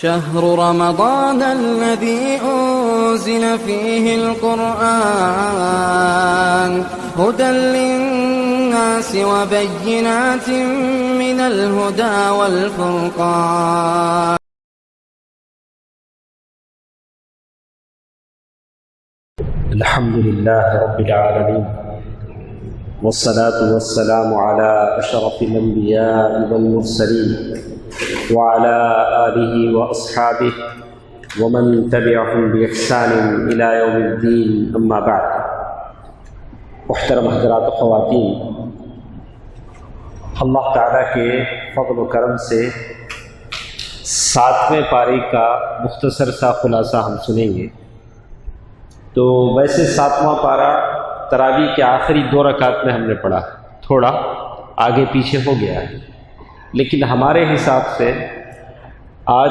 شهر رمضان الذي أنزل فيه القرآن هدى للناس وبينات من الهدى والفرقان. الحمد لله رب العالمين والصلاة والسلام على أشرف الأنبياء والمرسلين وعلى آله وأصحابه ومن تبعهم بإحسان إلى يوم الدين. أما بعد. محترم حضرات و خواتین، اللہ تعالیٰ کے فضل و کرم سے 7ویں پارے کا مختصر سا خلاصہ ہم سنیں گے. تو ویسے 7واں پارہ تراویح کے آخری 2 رکعت میں ہم نے پڑھا، تھوڑا آگے پیچھے ہو گیا ہے، لیکن ہمارے حساب سے آج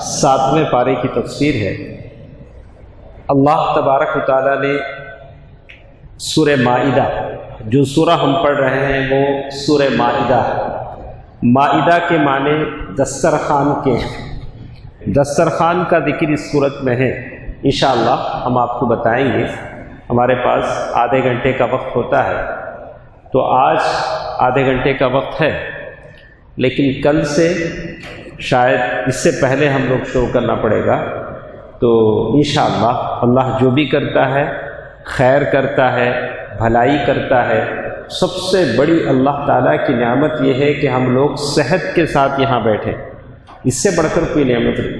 7ویں پارے کی تفسیر ہے. اللہ تبارک و تعالیٰ نے سورہ مائدہ، جو سورہ ہم پڑھ رہے ہیں وہ سورہ مائدہ ہے. مائدہ کے معنی دسترخوان کے، دسترخوان کا ذکر اس صورت میں ہے. انشاءاللہ ہم آپ کو بتائیں گے. ہمارے پاس آدھے گھنٹے کا وقت ہوتا ہے، تو آج آدھے گھنٹے کا وقت ہے، لیکن کل سے شاید اس سے پہلے ہم لوگ شروع کرنا پڑے گا. تو انشاءاللہ اللہ جو بھی کرتا ہے خیر کرتا ہے، بھلائی کرتا ہے. سب سے بڑی اللہ تعالیٰ کی نعمت یہ ہے کہ ہم لوگ صحت کے ساتھ یہاں بیٹھے. اس سے بڑھ کر کوئی نعمت نہیں.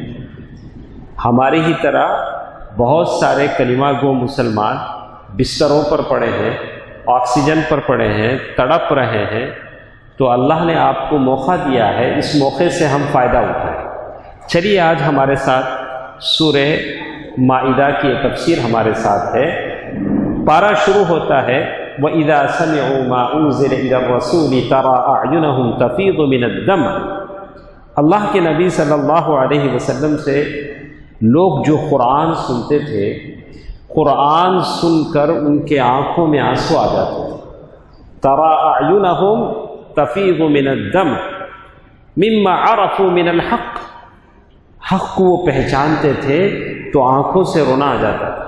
ہماری ہی طرح بہت سارے کلمہ گو مسلمان بستروں پر پڑے ہیں، آکسیجن پر پڑے ہیں، تڑپ رہے ہیں. تو اللہ نے آپ کو موقع دیا ہے، اس موقع سے ہم فائدہ اٹھائیں. چلیے آج ہمارے ساتھ سورہ مائدہ کی تفسیر ہمارے ساتھ ہے. پارہ شروع ہوتا ہے وَإِذَا سَمِعُوا مَا أُنزِلَ إِلَى الرَّسُولِ تَرَىٰ أَعْيُنَهُمْ تَفِيضُ مِنَ الدَّمْعِ. اللہ کے نبی صلی اللہ علیہ وسلم سے لوگ جو قرآن سنتے تھے، قرآن سن کر ان کے آنکھوں میں آنسو آ جاتے تھے. تَرَىٰ أَعْيُنَهُمْ تَفِيضُ مِنَ الدَّمْعِ مِمَّا عَرَفُوا مِنَ الْحَقِّ. حق کو وہ پہچانتے تھے تو آنکھوں سے رونا آ جاتا تھا.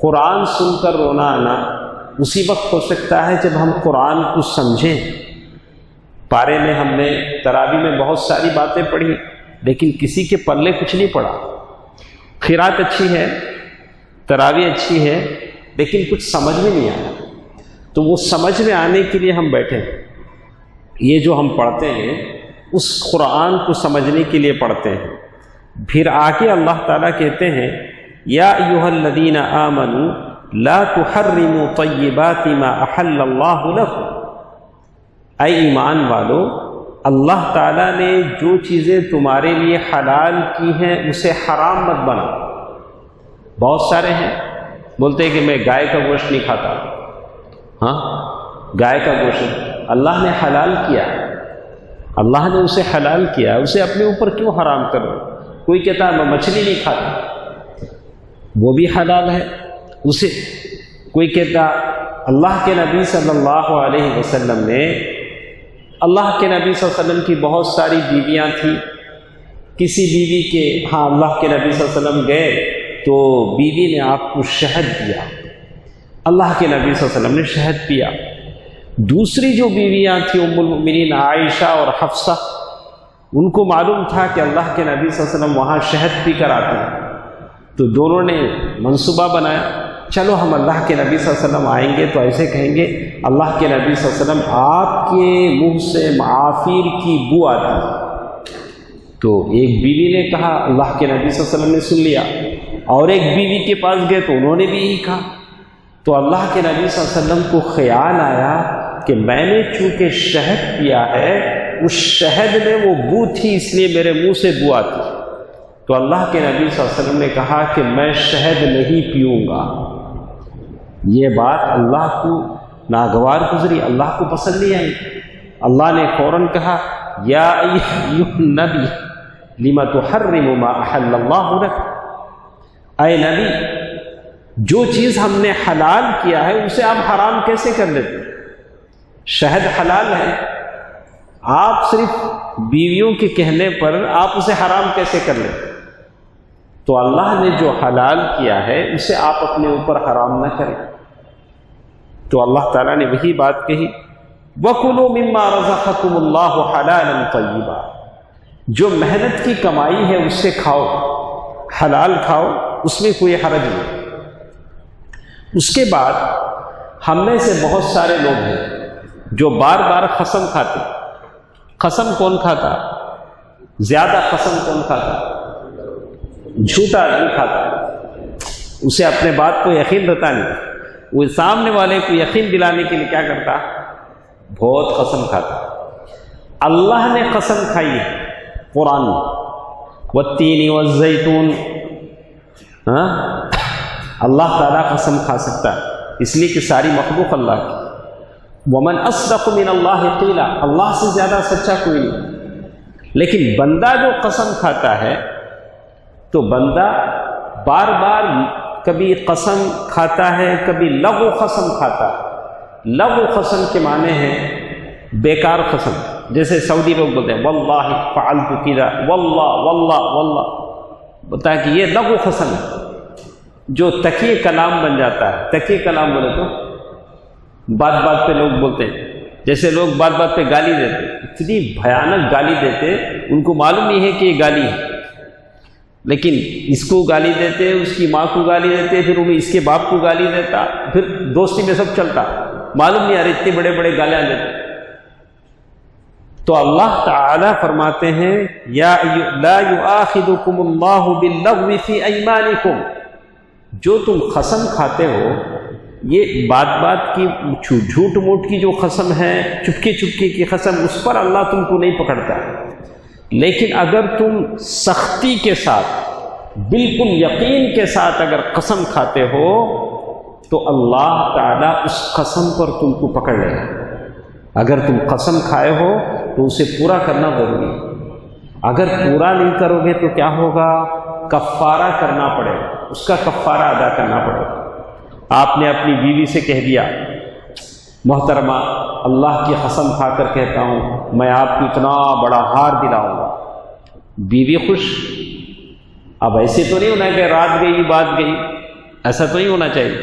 قرآن سن کر رونا آنا اسی وقت ہو سکتا ہے جب ہم قرآن کو سمجھیں. پارے میں ہم نے تراویح میں بہت ساری باتیں پڑھی، لیکن کسی کے پلے کچھ نہیں پڑا. قرات اچھی ہے، تراویح اچھی ہے، لیکن کچھ سمجھ میں نہیں آیا. تو وہ سمجھ میں آنے کے لیے ہم بیٹھے. یہ جو ہم پڑھتے ہیں اس قرآن کو سمجھنے کے لیے پڑھتے ہیں. پھر آگے اللہ تعالیٰ کہتے ہیں یا ایھا الذین آمنوا لا تحرموا طیبات ما احل اللہ لکم. اے ایمان والو، اللہ تعالیٰ نے جو چیزیں تمہارے لیے حلال کی ہیں اسے حرام مت بناؤ. بہت سارے ہیں بولتے ہیں کہ میں گائے کا گوشت نہیں کھاتا. ہاں، گائے کا گوشت اللہ نے حلال کیا، اللہ نے اسے حلال کیا، اسے اپنے اوپر کیوں حرام کر رہے؟ کوئی کہتا ہے میں مچھلی نہیں کھاتا، وہ بھی حلال ہے اسے. کوئی کہتا اللہ کے نبی صلی اللہ علیہ وسلم نے، اللہ کے نبی صلی اللہ علیہ وسلم کی بہت ساری بیویاں تھیں. کسی بیوی کے ہاں اللہ کے نبی صلی اللہ علیہ وسلم گئے تو بیوی نے آپ کو شہد دیا. اللہ کے نبی صلی اللہ علیہ وسلم نے شہد پیا. دوسری جو بیویاں تھیں ام المؤمنین عائشہ اور حفصہ، ان کو معلوم تھا کہ اللہ کے نبی صلی اللہ علیہ وسلم وہاں شہد پی کر آتے ہیں. تو دونوں نے منصوبہ بنایا، چلو ہم اللہ کے نبی صلی اللہ علیہ وسلم آئیں گے تو ایسے کہیں گے اللہ کے نبی صلی اللہ علیہ وسلم آپ کے منہ سے معافیر کی بو آتی. تو ایک بیوی نے کہا، اللہ کے نبی صلی اللہ علیہ وسلم نے سن لیا. اور ایک بیوی کے پاس گئے تو انہوں نے بھی یہی کہا. تو اللہ کے نبی صلی اللہ علیہ وسلم کو خیال آیا کہ میں نے چونکہ شہد پیا ہے، اس شہد میں وہ بو تھی، اس لیے میرے منہ سے بو آتی. تو اللہ کے نبی صلی اللہ علیہ وسلم نے کہا کہ میں شہد نہیں پیوں گا. یہ بات اللہ کو ناگوار گزری، اللہ کو پسند نہیں آئی. اللہ نے فوراً کہا یا ایھا النبی لم تحرم ما احل اللہ لک. اے نبی، جو چیز ہم نے حلال کیا ہے اسے آپ حرام کیسے کر لیتے؟ شہد حلال ہے، آپ صرف بیویوں کے کہنے پر آپ اسے حرام کیسے کر لیں؟ تو اللہ نے جو حلال کیا ہے اسے آپ اپنے اوپر حرام نہ کریں۔ تو اللہ تعالیٰ نے وہی بات کہی، وَكُلُوا مِمَّا رَزَقَكُمُ اللَّهُ حَلَالًا طَيِّبًا، جو محنت کی کمائی ہے اس سے کھاؤ، حلال کھاؤ، اس میں کوئی حرج نہیں۔ اس کے بعد ہم میں سے بہت سارے لوگ ہیں جو بار بار قسم کھاتے۔ قسم کون کھاتا؟ زیادہ قسم کون کھاتا؟ جھوٹا آدمی کھاتا، اسے اپنے بات کو یقین رہتا نہیں، وہ سامنے والے کو یقین دلانے کے لیے کیا کرتا؟ بہت قسم کھاتا۔ اللہ نے قسم کھائی ہے قرآن میں، والتین والزیتون، ہاں اللہ تعالیٰ قسم کھا سکتا ہے، اس لیے کہ ساری مخلوق اللہ کی۔ ومن اصدق من اللہ قیلا، اللہ سے زیادہ سچا کوئی نہیں۔ لیکن بندہ جو قسم کھاتا ہے تو بندہ بار بار کبھی قسم کھاتا ہے، کبھی لغو قسم کھاتا ہے۔ لغو قسم کے معنی ہیں بیکار قسم، جیسے سعودی لوگ بولتے ہیں واللہ فعلت کذا، واللہ واللہ واللہ، بتا کہ یہ لغو قسم ہے جو تکیے کلام بن جاتا ہے۔ تکیے کلام بولے تو بات بات پہ لوگ بولتے ہیں، جیسے لوگ بات بات پہ گالی دیتے، اتنی بھیانک گالی دیتے، ان کو معلوم نہیں ہے کہ یہ گالی ہے، لیکن اس کو گالی دیتے، اس کی ماں کو گالی دیتے، پھر وہ اس کے باپ کو گالی دیتا، پھر دوستی میں سب چلتا، معلوم نہیں یار اتنے بڑے بڑے گالیاں دیتے۔ تو اللہ تعالی فرماتے ہیں یا لا یؤاخذکم اللہ باللغو فی ایمانکم، جو تم قسم کھاتے ہو، یہ بات بات کی جھوٹ موٹ کی جو قسم ہے، چپکے چپکے کی قسم، اس پر اللہ تم کو نہیں پکڑتا۔ لیکن اگر تم سختی کے ساتھ، بالکل یقین کے ساتھ اگر قسم کھاتے ہو تو اللہ تعالیٰ اس قسم پر تم کو پکڑ لے گا۔ اگر تم قسم کھائے ہو تو اسے پورا کرنا ضروری ہے، اگر پورا نہیں کرو گے تو کیا ہوگا؟ کفارہ کرنا پڑے گا، اس کا کفارہ ادا کرنا پڑے گا۔ آپ نے اپنی بیوی سے کہہ دیا محترمہ اللہ کی قسم کھا کر کہتا ہوں میں آپ کو اتنا بڑا ہار دلاؤں گا، بیوی خوش؟ اب ایسے تو نہیں ہونا کہ رات گئی بات گئی، ایسا تو نہیں ہونا چاہیے۔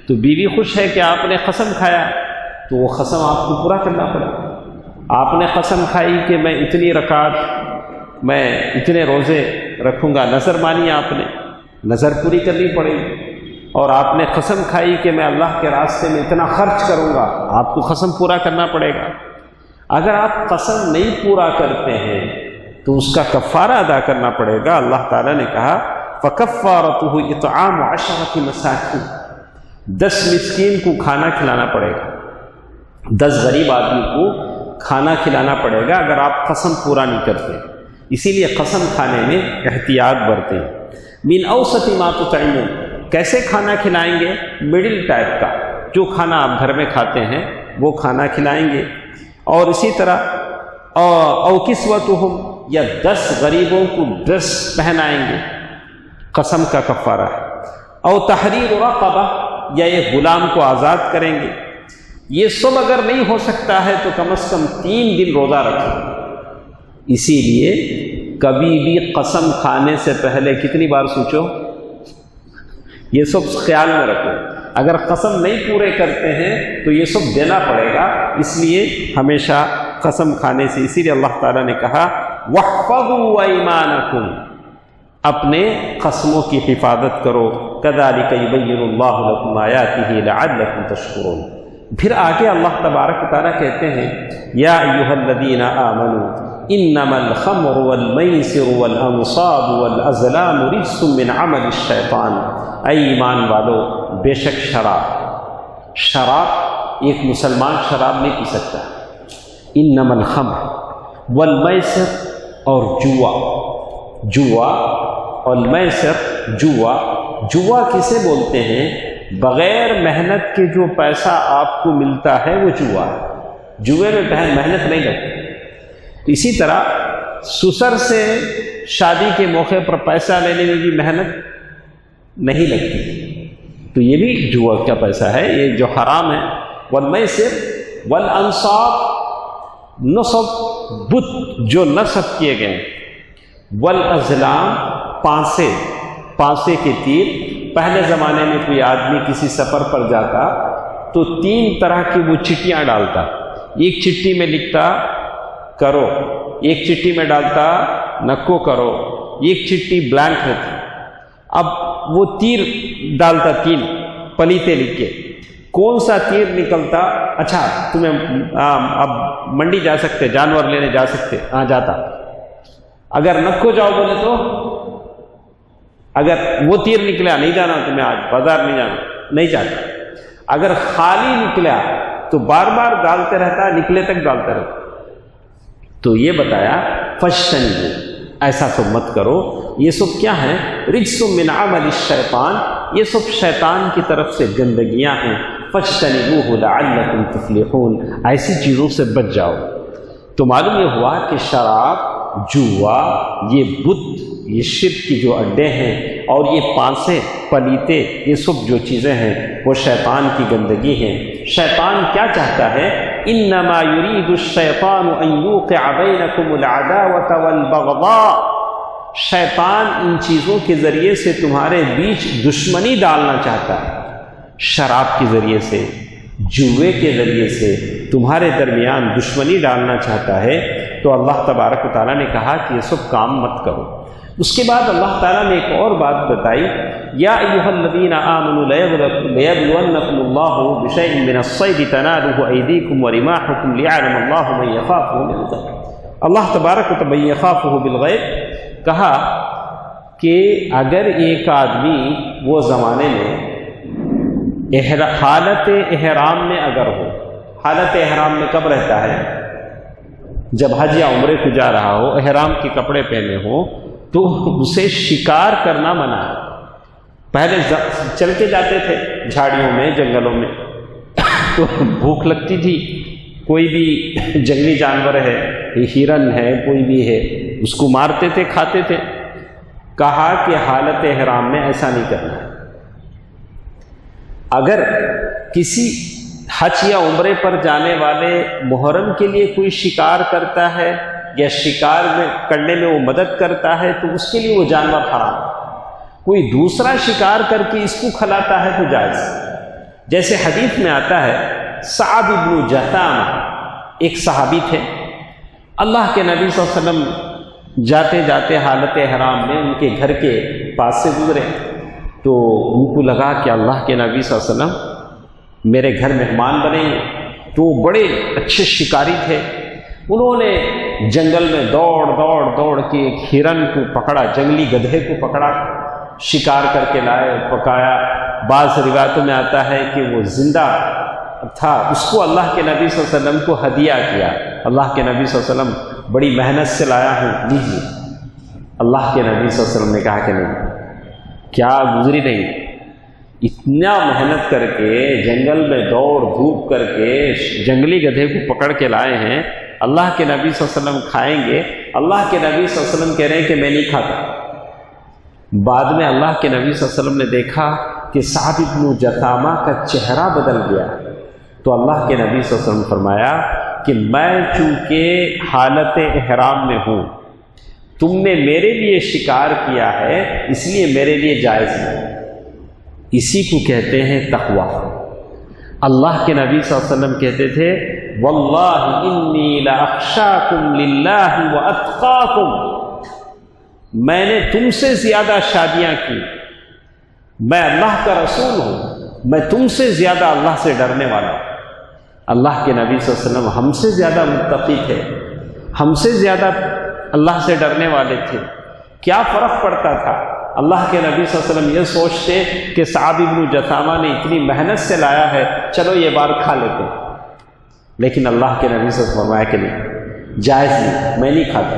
تو بیوی خوش ہے کہ آپ نے قسم کھایا تو وہ قسم آپ کو پورا کرنا پڑے گا۔ آپ نے قسم کھائی کہ میں اتنی رکعت، میں اتنے روزے رکھوں گا، نظر مانی آپ نے، نظر پوری کرنی پڑے گی۔ اور آپ نے قسم کھائی کہ میں اللہ کے راستے میں اتنا خرچ کروں گا، آپ کو قسم پورا کرنا پڑے گا۔ اگر آپ قسم نہیں پورا کرتے ہیں تو اس کا کفارہ ادا کرنا پڑے گا۔ اللہ تعالیٰ نے کہا فَكَفَّارَتُهُ إِطْعَامُ 10 مساکین، 10 مسکین کو کھانا کھلانا پڑے گا، 10 غریب آدمی کو کھانا کھلانا پڑے گا اگر آپ قسم پورا نہیں کرتے۔ اسی لیے قسم کھانے میں احتیاط برتیں۔ مِنْ أَوْسَطِ مَا تُطْعِمُونَ، کیسے کھانا کھلائیں گے؟ مڈل ٹائپ کا، جو کھانا آپ گھر میں کھاتے ہیں وہ کھانا کھلائیں گے۔ اور اسی طرح او کسوتہم، یا 10 غریبوں کو ڈریس پہنائیں گے، قسم کا کفارہ ہے۔ او تحریر رقبہ، یا ایک غلام کو آزاد کریں گے۔ یہ سب اگر نہیں ہو سکتا ہے تو کم از کم 3 دن روزہ رکھیں۔ اسی لیے کبھی بھی قسم کھانے سے پہلے کتنی بار سوچو، یہ سب خیال میں رکھو۔ اگر قسم نہیں پورے کرتے ہیں تو یہ سب دینا پڑے گا، اس لیے ہمیشہ قسم کھانے سے، اسی لیے اللہ تعالیٰ نے کہا وَاحْفَظُوا أَيْمَانَكُمْ، اپنے قسموں کی حفاظت کرو۔ كَذَلِكَ يُبَيِّنُ اللَّهُ لَكُمْ آيَاتِهِ لَعَلَّكُمْ تَشْكُرُونَ۔ پھر آگے اللہ تبارک و تعالیٰ کہتے ہیں یا ایھا الذین آمنوا انما الخمر والمیسر والانصاب والازلام رجس من عمل الشیطان، اے ایمان والو بے شک شراب ایک مسلمان شراب نہیں پی سکتا۔ انما الخمر والمیسر، اور جوا والمیسر، جوا کسے بولتے ہیں؟ بغیر محنت کے جو پیسہ آپ کو ملتا ہے وہ جوا ہے، جوئے میں محنت نہیں لگتی۔ اسی طرح سسر سے شادی کے موقع پر پیسہ لینے میں بھی محنت نہیں لگتی، تو یہ بھی جوا کا پیسہ ہے، یہ جو حرام ہے۔ والمیسر والانصاب، نصب بت جو نصب کیے گئے، والازلام پانسے کے تیر۔ پہلے زمانے میں کوئی آدمی کسی سفر پر جاتا تو 3 طرح کی وہ چٹیاں ڈالتا، ایک چٹی میں لکھتا کرو، ایک چٹی میں ڈالتا نکو کرو، ایک چٹی بلینک رہتی۔ اب وہ تیر ڈالتا 3 پلیتے لکھ کے، کون سا تیر نکلتا، اچھا تمہیں اب منڈی جا سکتے، جانور لینے جا سکتے، ہاں جاتا۔ اگر نکو جاؤ بولے تو اگر وہ تیر نکلا نہیں جانا تمہیں، آج بازار نہیں جانا، نہیں جاتا۔ اگر خالی نکلا تو بار بار ڈالتے رہتا، نکلے تک ڈالتے رہتا۔ تو یہ بتایا فاجتنبوا، ایسا سب مت کرو، یہ سب کیا ہیں؟ رجس من عمل الشیطان، یہ سب شیطان کی طرف سے گندگیاں ہیں۔ فاجتنبوه لعلکم تفلحون، ایسی چیزوں سے بچ جاؤ۔ تو معلوم یہ ہوا کہ شراب، جوا، یہ بت، یہ شرک کی جو اڈے ہیں، اور یہ پانسے پلیتے، یہ سب جو چیزیں ہیں وہ شیطان کی گندگی ہیں۔ شیطان کیا چاہتا ہے؟ انما یرید الشیطان ان یوقع بینکم العداوۃ والبغضاء، شیطان ان چیزوں کے ذریعے سے تمہارے بیچ دشمنی ڈالنا چاہتا ہے، شراب کے ذریعے سے، جوے کے ذریعے سے تمہارے درمیان دشمنی ڈالنا چاہتا ہے۔ تو اللہ تبارک و تعالیٰ نے کہا کہ یہ سب کام مت کرو۔ اس کے بعد اللہ تعالیٰ نے ایک اور بات بتائی، یا ایھا الذین آمنوا لیبلونکم اللہ بشیء من الصید تنالہ ایدیکم ورماحکم لیعلم اللہ من یخافہ بالغیب۔ اللہ تبارک و تعالیٰ من یخافہ بالغیب کہا کہ اگر ایک آدمی وہ زمانے میں حالت احرام میں اگر ہو، حالت احرام میں کب رہتا ہے؟ جب حج یا عمرے کو جا رہا ہو، احرام کے کپڑے پہنے ہو، تو اسے شکار کرنا منع ہے۔ پہلے چل کے جاتے تھے جھاڑیوں میں، جنگلوں میں، تو بھوک لگتی تھی، کوئی بھی جنگلی جانور ہے، ہرن ہے، کوئی بھی ہے، اس کو مارتے تھے، کھاتے تھے۔ کہا کہ حالت احرام میں ایسا نہیں کرنا ہے۔ اگر کسی حج یا عمرے پر جانے والے محرم کے لیے کوئی شکار کرتا ہے یا شکار میں کرنے میں وہ مدد کرتا ہے تو اس کے لیے وہ جانور حرام ہے۔ کوئی دوسرا شکار کر کے اس کو کھلاتا ہے تو جائز۔ جیسے حدیث میں آتا ہے، صعب بن جثامہ ایک صحابی تھے، اللہ کے نبی صلی اللہ علیہ وسلم جاتے جاتے حالت احرام میں ان کے گھر کے پاس سے گزرے، تو ان کو لگا کہ اللہ کے نبی صلی اللہ علیہ وسلم میرے گھر مہمان بنے ہیں۔ تو وہ بڑے اچھے شکاری تھے، انہوں نے جنگل میں دوڑ کے ایک ہرن کو پکڑا، جنگلی گدھے کو پکڑا، شکار کر کے لائے، پکایا۔ بعض روایتوں میں آتا ہے کہ وہ زندہ تھا، اس کو اللہ کے نبی صلی اللہ علیہ وسلم کو ہدیہ کیا۔ اللہ کے نبی صلی اللہ علیہ وسلم بڑی محنت سے لایا ہوں، لیجیے۔ اللہ کے نبی صلی اللہ علیہ وسلم نے کہا کہ نہیں، کیا گزری نہیں، اتنا محنت کر کے جنگل میں دوڑ دھوپ کر کے جنگلی گدھے کو پکڑ کے لائے ہیں، اللہ کے نبی صلی اللہ علیہ وسلم کھائیں گے؟ اللہ کے نبی صلی اللہ علیہ وسلم کہہ رہے ہیں کہ میں نہیں کھاتا۔ بعد میں اللہ کے نبی صلی اللہ علیہ وسلم نے دیکھا کہ صعب بن جثامہ کا چہرہ بدل گیا، تو اللہ کے نبی صلی اللہ علیہ وسلم فرمایا کہ میں چونکہ حالت احرام میں ہوں، تم نے میرے لیے شکار کیا ہے، اس لیے میرے لیے جائز ہے۔ اسی کو کہتے ہیں تقویٰ۔ اللہ کے نبی صلی اللہ علیہ وسلم کہتے تھے، واللہ انی لاخشاکم للہ واتقاکم، میں نے تم سے زیادہ شادیاں کی، میں اللہ کا رسول ہوں، میں تم سے زیادہ اللہ سے ڈرنے والا ہوں۔ اللہ کے نبی صلی اللہ علیہ وسلم ہم سے زیادہ متقی تھے، ہم سے زیادہ اللہ سے ڈرنے والے تھے۔ کیا فرق پڑتا تھا؟ اللہ کے نبی صلی اللہ علیہ وسلم یہ سوچتے کہ صعب بن جثامہ نے اتنی محنت سے لایا ہے، چلو یہ بار کھا لیتے، لیکن اللہ کے نبی صلی اللہ علیہ وسلم فرمایا کہ نہیں، جائز نہیں، میں نہیں کھاتا۔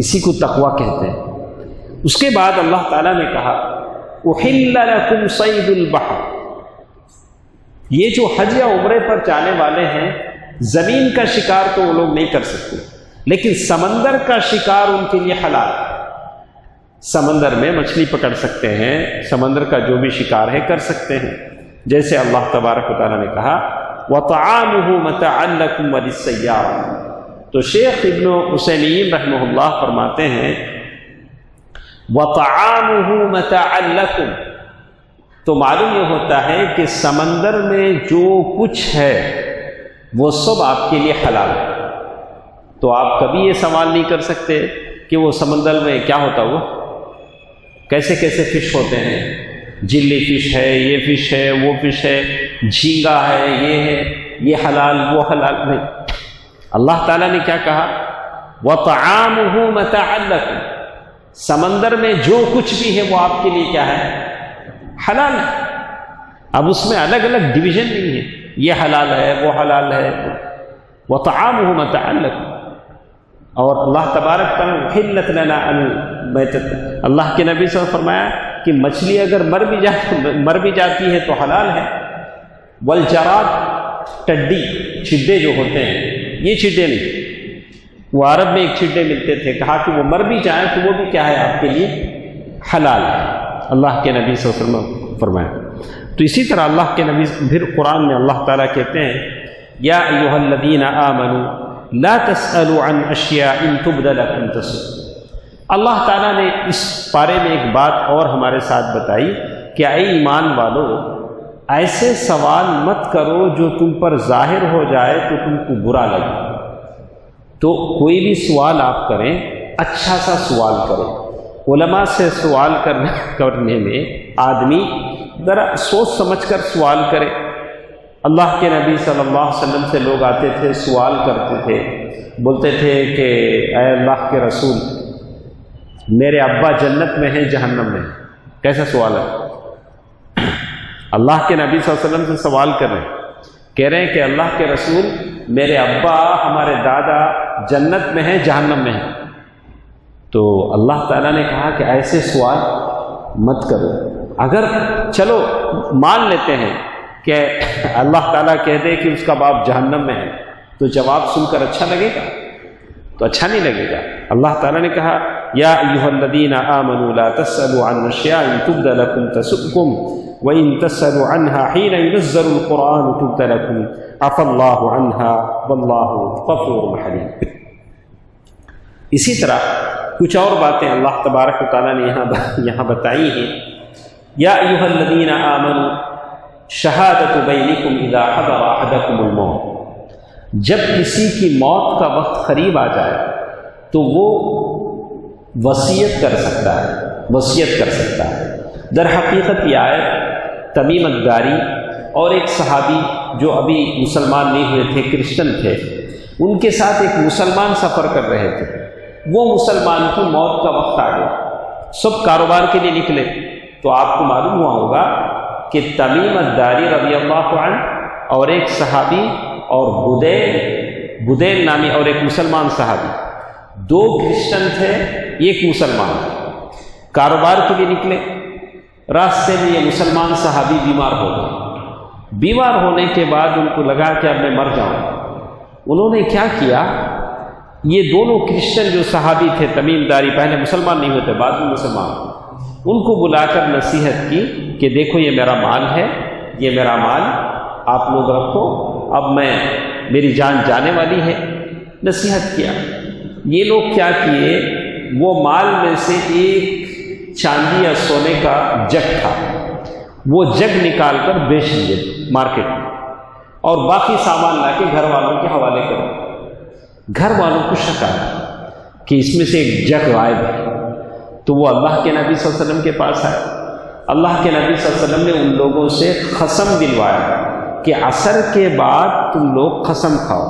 اسی کو تقویٰ کہتے ہیں۔ اس کے بعد اللہ تعالیٰ نے کہا، احل لکم صید البحر، یہ جو حج یا عمرے پر جانے والے ہیں، زمین کا شکار تو وہ لوگ نہیں کر سکتے، لیکن سمندر کا شکار ان کے لیے حلال ہے۔ سمندر میں مچھلی پکڑ سکتے ہیں، سمندر کا جو بھی شکار ہے کر سکتے ہیں، جیسے اللہ تبارک و تعالیٰ نے کہا وَطَعَامُهُ مَتَاعًا لَكُمْ وَلِلسَّيَّارَةِ، تو شیخ ابن عثیمین رحمہ اللہ فرماتے ہیں وَطَعَامُهُ مَتَاعًا لَكُمْ، تو معلوم یہ ہوتا ہے کہ سمندر میں جو کچھ ہے وہ سب آپ کے لیے حلال ہے۔ تو آپ کبھی یہ سوال نہیں کر سکتے کہ وہ سمندر میں کیا ہوتا وہ کیسے کیسے فش ہوتے ہیں، جلی فش ہے، یہ فش ہے، وہ فش ہے، جھینگا ہے، یہ حلال وہ حلال نہیں۔ اللہ تعالیٰ نے کیا کہا وَطَعَامُهُ مَتَاعًا لَكُمْ، سمندر میں جو کچھ بھی ہے وہ آپ کے لیے کیا ہے، حلال ہے۔ اب اس میں الگ الگ ڈویژن نہیں ہے، یہ حلال ہے وہ حلال ہے، وَطَعَامُهُ مَتَاعًا لَكُمْ۔ اور اللہ تبارک تعالیٰ حلت لنا المیتۃ، اللہ کے نبی صلی اللہ علیہ وسلم فرمایا کہ مچھلی اگر مر بھی جاتی ہے تو حلال ہے۔ والجراد، ٹڈی، چڈے جو ہوتے ہیں، یہ چڈے نہیں، وہ عرب میں ایک چڈے ملتے تھے، کہا کہ وہ مر بھی جائیں تو وہ بھی کیا ہے آپ کے لیے حلال ہے، اللہ کے نبی صلی اللہ علیہ وسلم فرمایا۔ تو اسی طرح اللہ کے نبی پھر قرآن میں اللہ تعالیٰ کہتے ہیں یا ایھا الذین آمنوا لا تسألوا عن اشیاء ان تبد لکم تسؤکم۔ اللہ تعالیٰ نے اس بارے میں ایک بات اور ہمارے ساتھ بتائی کہ اے ایمان والو، ایسے سوال مت کرو جو تم پر ظاہر ہو جائے تو تم کو برا لگے۔ تو کوئی بھی سوال آپ کریں اچھا سا سوال کریں۔ علماء سے سوال کرنے میں آدمی ذرا سوچ سمجھ کر سوال کرے۔ اللہ کے نبی صلی اللہ علیہ وسلم سے لوگ آتے تھے، سوال کرتے تھے، بولتے تھے کہ اے اللہ کے رسول، میرے ابا جنت میں ہیں جہنم میں ہیں۔ کیسا سوال ہے؟ اللہ کے نبی صلی اللہ علیہ وسلم سے سوال کر رہے ہیں، کہہ رہے ہیں کہ اللہ کے رسول، میرے ابا، ہمارے دادا جنت میں ہیں جہنم میں ہیں۔ تو اللہ تعالیٰ نے کہا کہ ایسے سوال مت کرو۔ اگر چلو مان لیتے ہیں کہ اللہ تعالیٰ کہہ دے کہ اس کا باپ جہنم میں ہے، تو جواب سن کر اچھا لگے گا؟ تو اچھا نہیں لگے گا۔ اللہ تعالیٰ نے کہا یا ایھا الذین آمنوا لا تسألوا عن اشیاء ان تبد لکم تسؤکم وان تسألوا عنها حین ينزل القرآن تبد لکم عفا اللہ عنها واللہ غفور حلیم۔ اسی طرح کچھ اور باتیں اللہ تبارک و تعالیٰ نے یہاں بتائی ہیں۔ یا ایھا الذین آمنوا شہادت بینکم اذا حضر احدکم الموت، جب کسی کی موت کا وقت قریب آ جائے تو وہ وصیت کر سکتا ہے۔ در حقیقت یہ آیت تمیمت داری اور ایک صحابی جو ابھی مسلمان نہیں ہوئے تھے، کرسچن تھے، ان کے ساتھ ایک مسلمان سفر کر رہے تھے۔ وہ مسلمان کی موت کا وقت آ گیا، سب کاروبار کے لیے نکلے، تو آپ کو معلوم ہوا ہوگا کہ تمیم الداری رضی اللہ عنہ اور ایک صحابی اور بدیل نامی اور ایک مسلمان صحابی، دو کرسچن تھے، ایک مسلمان تھے، کاروبار کے لیے نکلے۔ راستے میں یہ مسلمان صحابی بیمار ہو گئے۔ بیمار ہونے کے بعد ان کو لگا کہ اب میں مر جاؤں۔ انہوں نے کیا کیا، یہ دونوں کرسچن جو صحابی تھے تمیم داری، پہلے مسلمان نہیں ہوتے بعد میں مسلمان، ان کو بلا کر نصیحت کی کہ دیکھو یہ میرا مال ہے، یہ میرا مال آپ لوگ رکھو، اب میری جان جانے والی ہے۔ نصیحت کیا۔ یہ لوگ کیا کیے، وہ مال میں سے ایک چاندی یا سونے کا جگ تھا، وہ جگ نکال کر بیچ دیے مارکیٹ میں، اور باقی سامان لا کے گھر والوں کے حوالے کرو۔ گھر والوں کو شک آیا کہ اس میں سے ایک جگ غائب ہے، تو وہ اللہ کے نبی صلی اللہ علیہ وسلم کے پاس آئے۔ اللہ کے نبی صلی اللہ علیہ وسلم نے ان لوگوں سے قسم دلوایا کہ عصر کے بعد تم لوگ قسم کھاؤ۔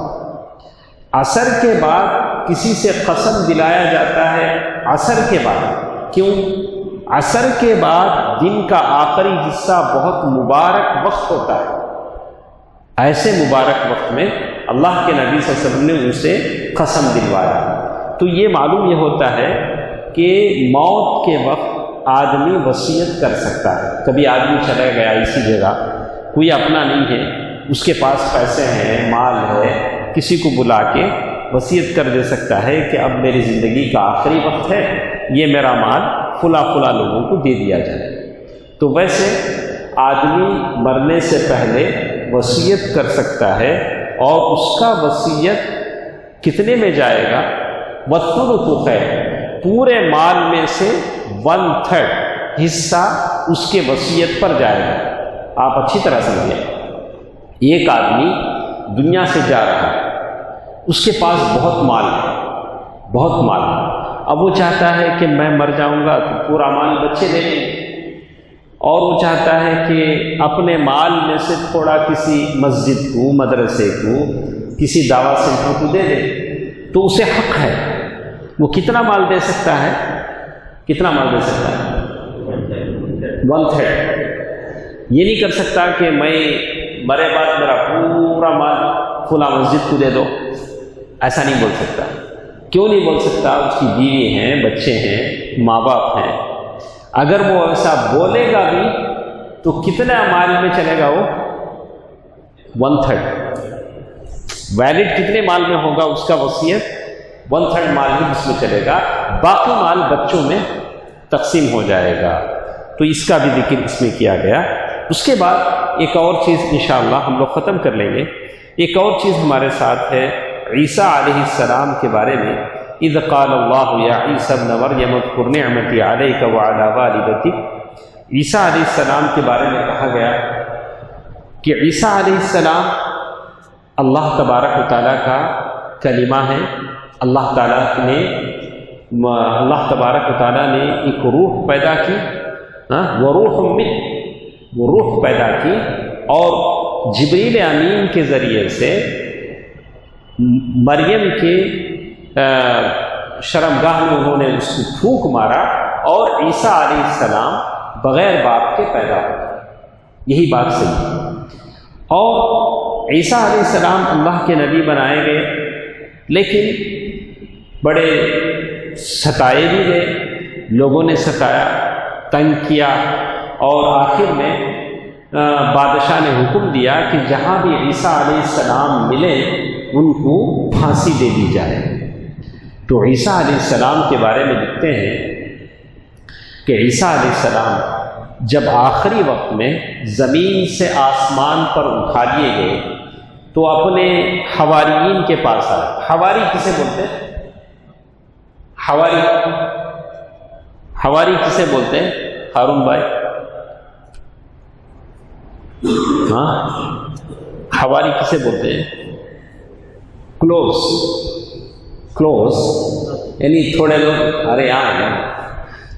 عصر کے بعد کسی سے قسم دلایا جاتا ہے عصر کے بعد، کیوں؟ عصر کے بعد دن کا آخری حصہ بہت مبارک وقت ہوتا ہے۔ ایسے مبارک وقت میں اللہ کے نبی صلی اللہ علیہ وسلم نے ان سے قسم دلوایا۔ تو یہ معلوم یہ ہوتا ہے کہ موت کے وقت آدمی وصیت کر سکتا ہے۔ کبھی آدمی چلا گیا اسی جگہ، کوئی اپنا نہیں ہے، اس کے پاس پیسے ہیں، مال ہے، کسی کو بلا کے وصیت کر دے سکتا ہے کہ اب میری زندگی کا آخری وقت ہے، یہ میرا مال فلاں فلاں لوگوں کو دے دیا جائے۔ تو ویسے آدمی مرنے سے پہلے وصیت کر سکتا ہے، اور اس کا وصیت کتنے میں جائے گا؟ والثلث خیر، پورے مال میں سے 1/3 حصہ اس کے وصیت پر جائے گا۔ آپ اچھی طرح سمجھیں، ایک آدمی دنیا سے جا رہا ہے، اس کے پاس بہت مال ہے، بہت مال ہے، اب وہ چاہتا ہے کہ میں مر جاؤں گا تو پورا مال بچے لے لیں، اور وہ چاہتا ہے کہ اپنے مال میں سے تھوڑا کسی مسجد کو، مدرسے کو، کسی دعوت سینٹر کو دے دے، تو اسے حق ہے، وہ کتنا مال دے سکتا ہے؟ کتنا مال دے سکتا ہے؟ 1/3۔ یہ نہیں کر سکتا کہ میں مرے بعد میرا پورا مال فلاں مسجد کو دے دو، ایسا نہیں بول سکتا۔ کیوں نہیں بول سکتا؟ اس کی بیوی ہیں، بچے ہیں، ماں باپ ہیں۔ اگر وہ ایسا بولے گا بھی تو کتنا مال میں چلے گا؟ وہ 1/3۔ ویلڈ کتنے مال میں ہوگا اس کا وصیت؟ 1/3 مال ہی اس میں چلے گا، باقی مال بچوں میں تقسیم ہو جائے گا۔ تو اس کا بھی ذکر اس میں کیا گیا۔ اس کے بعد ایک اور چیز انشاءاللہ ہم لوگ ختم کر لیں گے۔ ایک اور چیز ہمارے ساتھ ہے عیسیٰ علیہ السلام کے بارے میں۔ اذ قال اللہ یا عیسیٰ ابن مریم اذکر نعمتی علیک وعلی والدتک، عیسیٰ علیہ السلام کے بارے میں کہا گیا کہ عیسیٰ علیہ السلام اللہ تبارک و تعالیٰ کا کلمہ ہے۔ اللہ تبارک و تعالیٰ نے ایک روح پیدا کی، وہ روح پیدا کی، اور جبریل امین کے ذریعے سے مریم کے شرمگاہ میں انہوں نے اس کو پھونک مارا، اور عیسیٰ علیہ السلام بغیر باپ کے پیدا ہوئے۔ یہی بات صحیح ہے۔ اور عیسیٰ علیہ السلام اللہ کے نبی بنائے گئے، لیکن بڑے ستائے بھی گئے، لوگوں نے ستایا، تنگ کیا، اور آخر میں بادشاہ نے حکم دیا کہ جہاں بھی عیسیٰ علیہ السلام ملے ان کو پھانسی دے دی جائے۔ تو عیسیٰ علیہ السلام کے بارے میں لکھتے ہیں کہ عیسیٰ علیہ السلام جب آخری وقت میں زمین سے آسمان پر اٹھا لیے گئے تو اپنے حواریین کے پاس آئے۔ حواری کسے بولتے ہیں؟ حواری کسے بولتے ہیں ہارون بھائی؟ ہاں، حواری کسے بولتے ہیں؟ کلوز یعنی تھوڑے لوگ، ارے یہاں ہے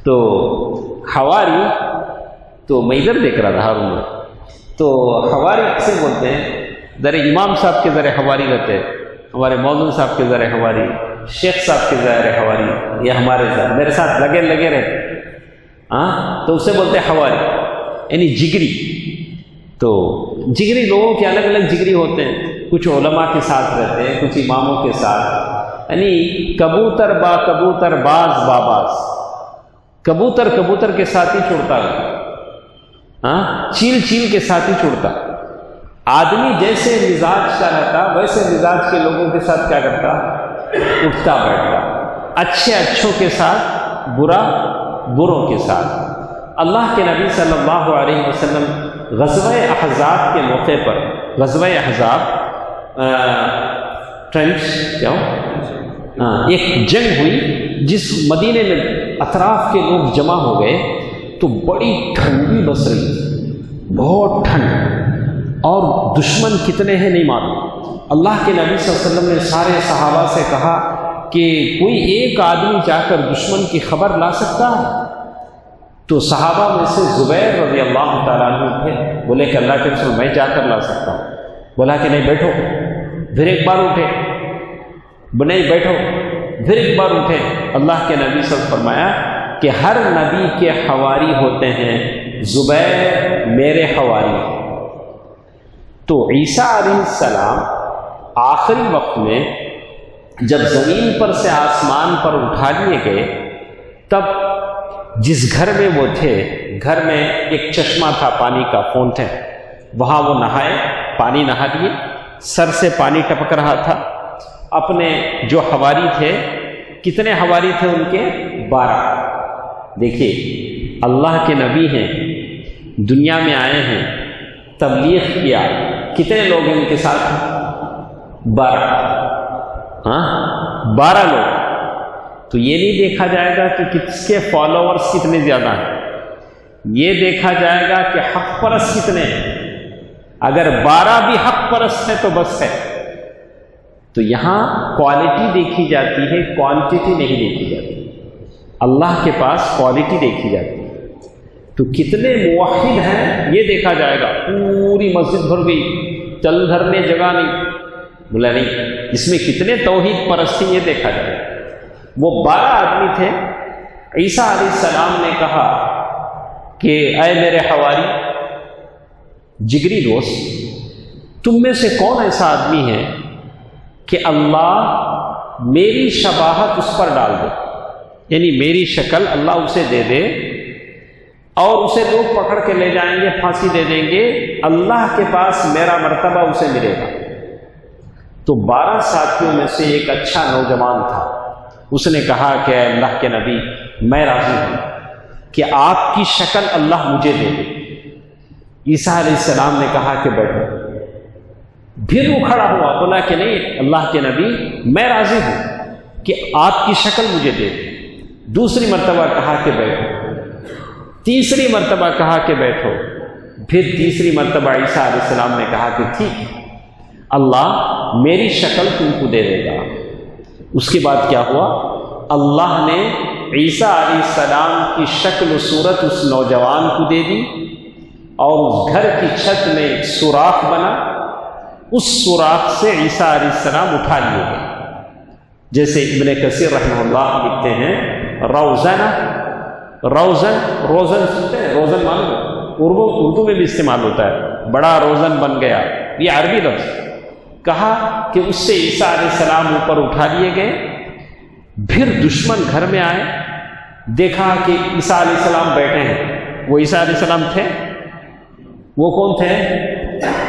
تو حواری، تو میں ادھر دیکھ رہا تھا ہارون بھائی، تو حواری کسے بولتے ہیں؟ ذرا امام صاحب کے ذرا حواری رہتے ہیں، ہمارے مولانا صاحب کے ذرا حواری، شیخ صاحب کے ذرا حواری، یہ ہمارے ساتھ میرے ساتھ لگے رہتے، تو اسے بولتے ہیں حواری، یعنی جگری۔ تو جگری لوگوں کے الگ الگ جگری ہوتے ہیں، کچھ علماء کے ساتھ رہتے ہیں، کچھ اماموں کے ساتھ، یعنی کبوتر با کبوتر، باز با باز، کبوتر کے ساتھ ہی چھوڑتا ہے، چیل کے ساتھ ہی چھوڑتا۔ آدمی جیسے مزاج کا رہتا ویسے مزاج کے لوگوں کے ساتھ کیا کرتا؟ اٹھتا بیٹھتا، اچھوں کے ساتھ، بروں کے ساتھ۔ اللہ کے نبی صلی اللہ علیہ وسلم غزوہ احزاب کے موقع پر، غزوہ احزاب ایک جنگ ہوئی جس مدینے میں اطراف کے لوگ جمع ہو گئے، تو بڑی ٹھنڈی بس رہی، بہت ٹھنڈ، اور دشمن کتنے ہیں نہیں معلوم۔ اللہ کے نبی صلی اللہ علیہ وسلم نے سارے صحابہ سے کہا کہ کوئی ایک آدمی جا کر دشمن کی خبر لا سکتا ہے؟ تو صحابہ میں سے زبیر رضی اللہ تعالیٰ عنہ تھے، بولے کہ اللہ کے رسول میں جا کر لا سکتا ہوں۔ بولا کہ نہیں بیٹھو، پھر ایک بار اٹھے، نہیں بیٹھو، پھر ایک بار اٹھے۔ اللہ کے نبی صلی اللہ علیہ وسلم فرمایا کہ ہر نبی کے حواری ہوتے ہیں، زبیر میرے حواری۔ تو عیسیٰ علیہ السلام آخری وقت میں جب زمین پر سے آسمان پر اٹھا لیے گئے، تب جس گھر میں وہ تھے، گھر میں ایک چشمہ تھا، پانی کا فونٹین، وہاں وہ نہائے، پانی نہا لیے، سر سے پانی ٹپک رہا تھا۔ اپنے جو حواری تھے، کتنے حواری تھے ان کے؟ 12۔ دیکھیے، اللہ کے نبی ہیں، دنیا میں آئے ہیں، تبلیغ کیا، کتنے لوگ ان کے ساتھ؟ 12۔ ہاں 12 لوگ. تو یہ نہیں دیکھا جائے گا کہ کس کے فالوورز کتنے زیادہ ہیں، یہ دیکھا جائے گا کہ حق پرست کتنے ہیں. اگر 12 بھی حق پرست ہیں تو بس ہے. تو یہاں کوالٹی دیکھی جاتی ہے، کوانٹٹی نہیں دیکھی جاتی. اللہ کے پاس کوالٹی دیکھی جاتی ہے. تو کتنے موحد ہیں یہ دیکھا جائے گا. پوری مسجد بھر گئی، چل دھرنے جگہ نہیں، بولا نہیں، اس میں کتنے توحید پرست ہیں یہ دیکھا جائے گا. وہ 12 آدمی تھے. عیسیٰ علیہ السلام نے کہا کہ اے میرے حواری جگری دوست، تم میں سے کون ایسا آدمی ہے کہ اللہ میری شباہت اس پر ڈال دے، یعنی میری شکل اللہ اسے دے دے اور اسے لوگ پکڑ کے لے جائیں گے، پھانسی دے دیں گے، اللہ کے پاس میرا مرتبہ اسے ملے گا. تو 12 ساتھیوں میں سے ایک اچھا نوجوان تھا. اس نے کہا کہ اے اللہ کے نبی، میں راضی ہوں کہ آپ کی شکل اللہ مجھے دے دے. عیسیٰ علیہ السلام نے کہا کہ بیٹھو. پھر وہ کھڑا ہوا، بولا کہ نہیں اللہ کے نبی، میں راضی ہوں کہ آپ کی شکل مجھے دے دے. دوسری مرتبہ کہا کہ بیٹھو. تیسری مرتبہ کہا کہ بیٹھو. پھر تیسری مرتبہ عیسیٰ علیہ السلام نے کہا کہ ٹھیک ہے، اللہ میری شکل تم کو دے دے گا. اس کے بعد کیا ہوا؟ اللہ نے عیسیٰ علیہ السلام کی شکل و صورت اس نوجوان کو دے دی، اور اس گھر کی چھت میں ایک سوراخ بنا. اس سوراخ سے عیسیٰ علیہ السلام اٹھا لیے گئے. جیسے ابن کثیر رحمہ اللہ لکھتے ہیں روزن سنتے ہیں، روزن معلوم اردو میں بھی استعمال ہوتا ہے، بڑا روزن بن گیا، یہ عربی لفظ. کہا کہ اس سے عیسیٰ علیہ السلام اوپر اٹھا لیے گئے. پھر دشمن گھر میں آئے، دیکھا کہ عیسیٰ علیہ السلام بیٹھے ہیں. وہ عیسیٰ علیہ السلام تھے؟ وہ کون تھے؟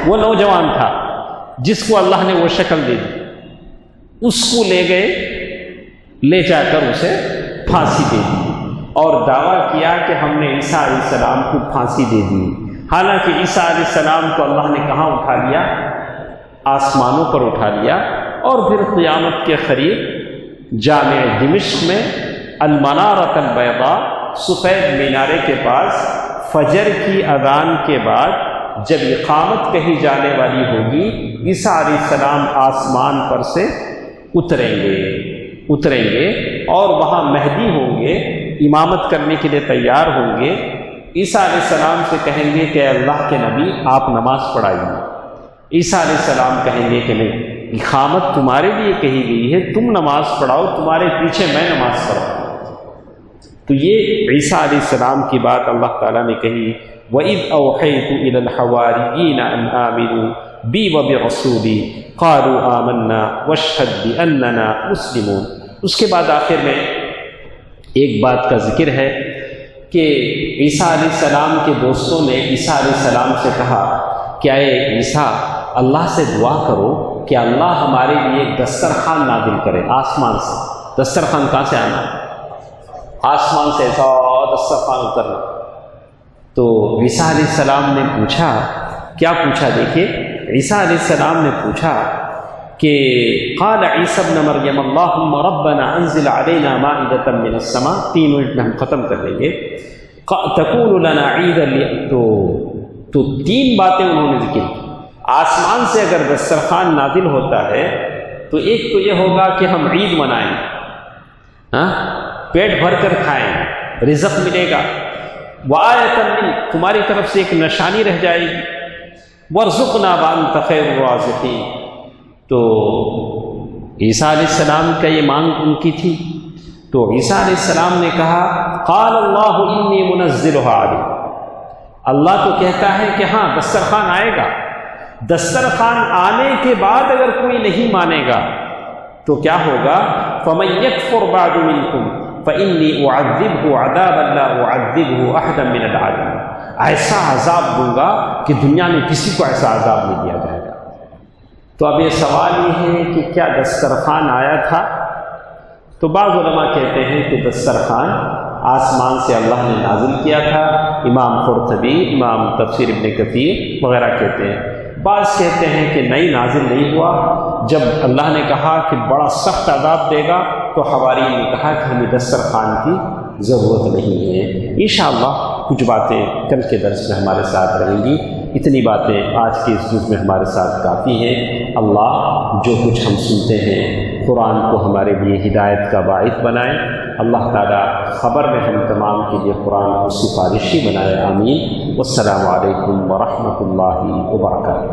وہ نوجوان تھا جس کو اللہ نے وہ شکل دے دی. اس کو لے گئے، لے جا کر اسے پھانسی دے دی اور دعویٰ کیا کہ ہم نے عیسیٰ علیہ السلام کو پھانسی دے دی. حالانکہ عیسیٰ علیہ السلام کو اللہ نے کہاں اٹھا لیا؟ آسمانوں پر اٹھا لیا. اور پھر قیامت کے قریب جامع دمشق میں المنارۃ البیضاء، سفید مینارے کے پاس، فجر کی اذان کے بعد جب اقامت کہی جانے والی ہوگی، عیسیٰ علیہ السلام آسمان پر سے اتریں گے اور وہاں مہدی ہوں گے، امامت کرنے کے لیے تیار ہوں گے. عیسیٰ علیہ السلام سے کہیں گے کہ اللہ کے نبی آپ نماز پڑھائیے. عیسیٰ علیہ السلام کہیں گے کہ نہیں، اقامت تمہارے لیے کہی گئی ہے، تم نماز پڑھاؤ، تمہارے پیچھے میں نماز پڑھاؤں. تو یہ عیسیٰ علیہ السلام کی بات اللہ تعالیٰ نے کہی. وَإِذْ أَوْحَيْتُ إِلَى الْحَوَارِيِّينَ أَنْ آمِنُوا بِي وَبِرَسُولِي قَالُوا آمَنَّا وَاشْهَدْ بِأَنَّنَا مُسْلِمُونَ. اس کے بعد آخر میں ایک بات کا ذکر ہے کہ عیسیٰ علیہ السلام کے دوستوں نے عیسیٰ علیہ السلام سے کہا کہ اے عیسیٰ، اللہ سے دعا کرو کہ اللہ ہمارے لیے ایک دسترخوان نازل کرے آسمان سے. دسترخوان کہاں سے آنا؟ آسمان سے ایسا دسترخوان اترنا. تو عیسیٰ علیہ السلام نے پوچھا، کیا پوچھا؟ دیکھیے، عیسیٰ علیہ السلام نے پوچھا کہ قال عیسی ابن مریم اللہم ربنا انزل علینا مائدۃ من السماء. 3 منٹ میں ہم ختم کر لیں گے. تکون لنا عیدا، تو 3 باتیں انہوں نے ذکر کی. آسمان سے اگر دسترخوان نازل ہوتا ہے تو ایک تو یہ ہوگا کہ ہم عید منائیں، پیٹ بھر کر کھائیں، رزق ملے گا. وآیۃ من، تمہاری طرف سے ایک نشانی رہ جائے گی. وارزقنا وانت خیر الرازقین. تو عیسیٰ علیہ السلام کا یہ مانگ ان کی تھی. تو عیسیٰ علیہ السلام نے کہا قال اللہ انی منزلها علیکم. اللہ تو کہتا ہے کہ ہاں دسترخوان آئے گا. دسترخوان آنے کے بعد اگر کوئی نہیں مانے گا تو کیا ہوگا؟ فمن یکفر بعد منکم فانی اعذبہ عذابا لا اعذبہ احدا من العالمین. ایسا عذاب دوں گا کہ دنیا میں کسی کو ایسا عذاب نہیں دیا جائے گا. تو اب یہ سوال یہ ہے کہ کیا دسترخوان آیا تھا؟ تو بعض علماء کہتے ہیں کہ دسترخوان آسمان سے اللہ نے نازل کیا تھا. امام قرطبی، امام تفسیر ابن کثیر وغیرہ کہتے ہیں بعض کہتے ہیں کہ نہیں نازل نہیں ہوا، جب اللہ نے کہا کہ بڑا سخت عذاب دے گا تو حواریوں نے کہا کہ ہمیں دسترخوان کی ضرورت نہیں ہے۔ انشاءاللہ کچھ باتیں کل کے درس میں ہمارے ساتھ رہیں گی، اتنی باتیں آج کے اس جز میں ہمارے ساتھ کافی ہیں۔ اللہ جو کچھ ہم سنتے ہیں قرآن کو ہمارے لیے ہدایت کا باعث بنائے، اللہ تعالیٰ خبر میں ہم تمام کے لیے قرآن کو سفارشی بنائے، آمین۔ والسلام علیکم ورحمۃ اللہ وبرکاتہ۔